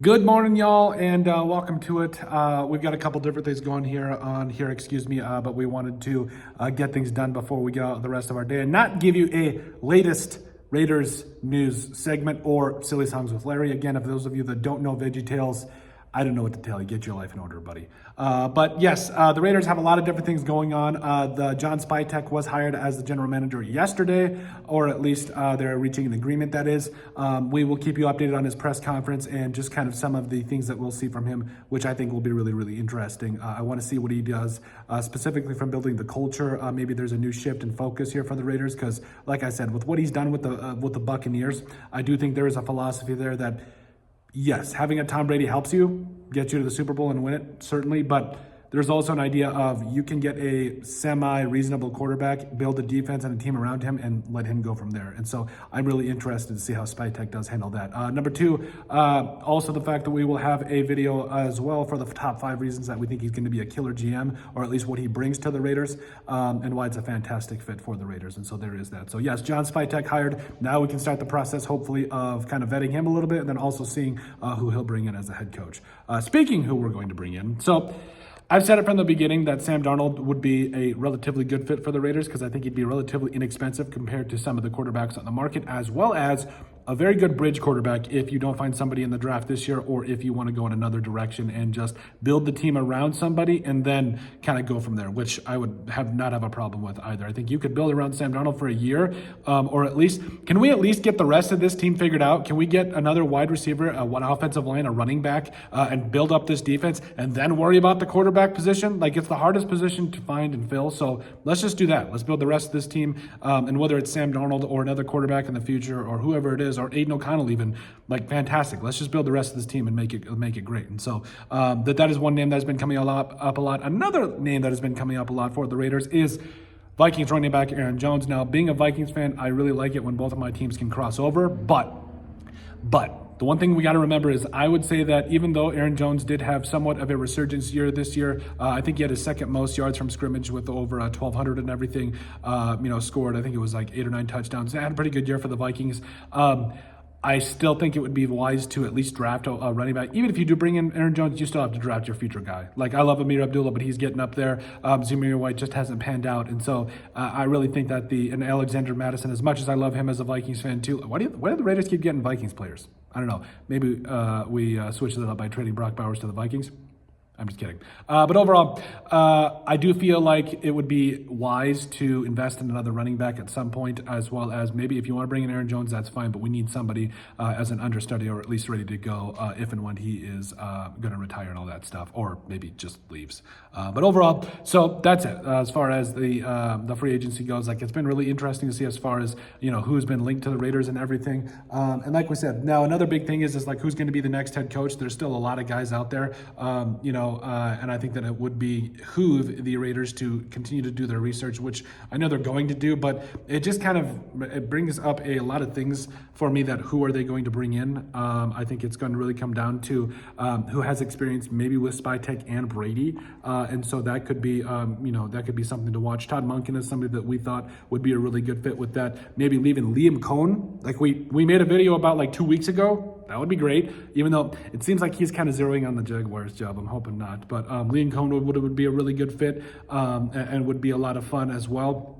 Good morning, y'all, and welcome to it. We've got a couple different things going but we wanted to get things done before we get out the rest of our day and not give you a latest Raiders news segment or Silly Songs with Larry. Again, if those of you that don't know VeggieTales, I don't know what to tell you. Get your life in order, buddy. But yes, the Raiders have a lot of different things going on. The John Spytek was hired as the general manager yesterday, or at least they're reaching an agreement, that is. We will keep you updated on his press conference and just kind of some of the things that we'll see from him, which I think will be really, really interesting. I want to see what he does, specifically from building the culture. Maybe there's a new shift in focus here for the Raiders, because like I said, with what he's done with the Buccaneers, I do think there is a philosophy there that, yes, having a Tom Brady helps you get you to the Super Bowl and win it, certainly, but there's also an idea of you can get a semi-reasonable quarterback, build a defense and a team around him, and let him go from there. And so I'm really interested to see how Spytek does handle that. Number two, also the fact that we will have a video as well for the top 5 reasons that we think he's going to be a killer GM, or at least what he brings to the Raiders, and why it's a fantastic fit for the Raiders. And so there is that. So yes, John Spytek hired. Now we can start the process, hopefully, of kind of vetting him a little bit, and then also seeing who he'll bring in as a head coach. Speaking who we're going to bring in. So I've said it from the beginning that Sam Darnold would be a relatively good fit for the Raiders because I think he'd be relatively inexpensive compared to some of the quarterbacks on the market, as well as a very good bridge quarterback if you don't find somebody in the draft this year, or if you want to go in another direction and just build the team around somebody and then kind of go from there, which I would not have a problem with either. I think you could build around Sam Darnold for a year, or at least, can we at least get the rest of this team figured out? Can we get another wide receiver, one offensive line, a running back, and build up this defense and then worry about the quarterback position? Like, it's the hardest position to find and fill. So let's just do that. Let's build the rest of this team. And whether it's Sam Darnold or another quarterback in the future or whoever it is, or Aiden O'Connell even, like, fantastic. Let's just build the rest of this team and make it great. And so that is one name that has been coming up a lot. Another name that has been coming up a lot for the Raiders is Vikings running back Aaron Jones. Now, being a Vikings fan, I really like it when both of my teams can cross over, but the one thing we got to remember is I would say that even though Aaron Jones did have somewhat of a resurgence year this year, I think he had his second most yards from scrimmage with over 1,200 and everything, scored. I think it was like 8 or 9 touchdowns. He had a pretty good year for the Vikings. I still think it would be wise to at least draft a running back. Even if you do bring in Aaron Jones, you still have to draft your future guy. Like, I love Amir Abdullah, but he's getting up there. Zamir White just hasn't panned out. And so I really think that and Alexander Madison, as much as I love him as a Vikings fan too, why do the Raiders keep getting Vikings players? I don't know. Maybe we switch that up by trading Brock Bowers to the Vikings. I'm just kidding. But overall, I do feel like it would be wise to invest in another running back at some point, as well as maybe if you want to bring in Aaron Jones, that's fine, but we need somebody as an understudy, or at least ready to go if and when he is going to retire and all that stuff, or maybe just leaves. But overall, so that's it. As far as the free agency goes, like, it's been really interesting to see as far as, who's been linked to the Raiders and everything. And like we said, now another big thing is like, who's going to be the next head coach? There's still a lot of guys out there, and I think that it would behoove the Raiders to continue to do their research, which I know they're going to do, but it just it brings up a lot of things for me that who are they going to bring in? I think it's going to really come down to who has experience maybe with Spytek and Brady, and so that could be something to watch. Todd Monken is somebody that we thought would be a really good fit with that. Maybe leaving Liam Coen, like we made a video about like 2 weeks ago. That would be great, even though it seems like he's kind of zeroing on the Jaguars job. I'm hoping not. But Liam Coen would be a really good fit and would be a lot of fun as well.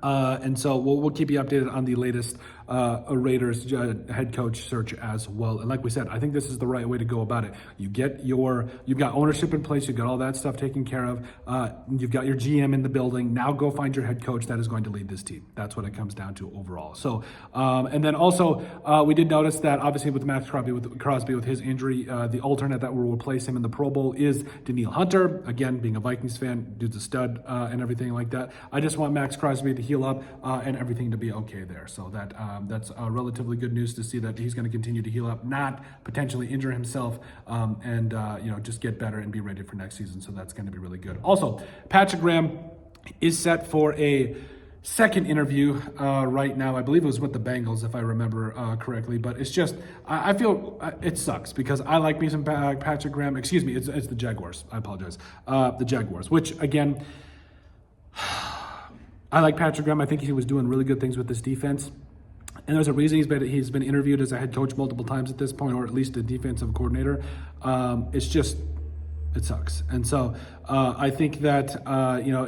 And so we'll keep you updated on the latest Raiders head coach search as well. And like we said, I think this is the right way to go about it. You've got ownership in place, you've got all that stuff taken care of, you've got your GM in the building. Now go find your head coach that is going to lead this team. That's what it comes down to overall. So, and then also we did notice that obviously with Max Crosby with his injury, the alternate that will replace him in the Pro Bowl is Danielle Hunter. Again, being a Vikings fan, dude's a stud and everything like that. I just want Max Crosby to heal up and everything to be okay there. So that's relatively good news to see that he's going to continue to heal up, not potentially injure himself, and just get better and be ready for next season. So that's going to be really good. Also, Patrick Graham is set for a second interview right now. I believe it was with the Bengals, if I remember correctly. But it's just, I feel it sucks because I like me some Patrick Graham. Excuse me, it's the Jaguars. I apologize. The Jaguars, which again, I like Patrick Graham. I think he was doing really good things with this defense. And there's a reason he's been interviewed as a head coach multiple times at this point, or at least a defensive coordinator. It's just, it sucks. And so I think that,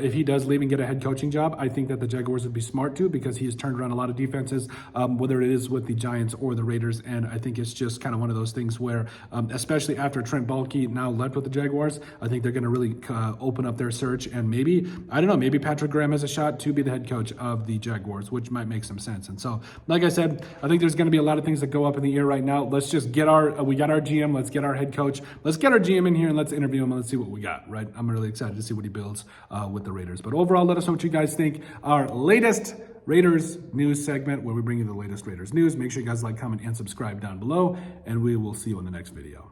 if he does leave and get a head coaching job, I think that the Jaguars would be smart too, because he has turned around a lot of defenses, whether it is with the Giants or the Raiders. And I think it's just kind of one of those things where, especially after Trent Baalke now left with the Jaguars, I think they're going to really open up their search. And maybe, I don't know, maybe Patrick Graham has a shot to be the head coach of the Jaguars, which might make some sense. And so, like I said, I think there's going to be a lot of things that go up in the air right now. Let's just get we got our GM, let's get our head coach, let's get our GM in here and let's interview him and let's see what we got, right? I'm really excited to see what he builds with the Raiders. But overall, let us know what you guys think. Our latest Raiders news segment, where we bring you the latest Raiders news. Make sure you guys like, comment, and subscribe down below, and we will see you in the next video.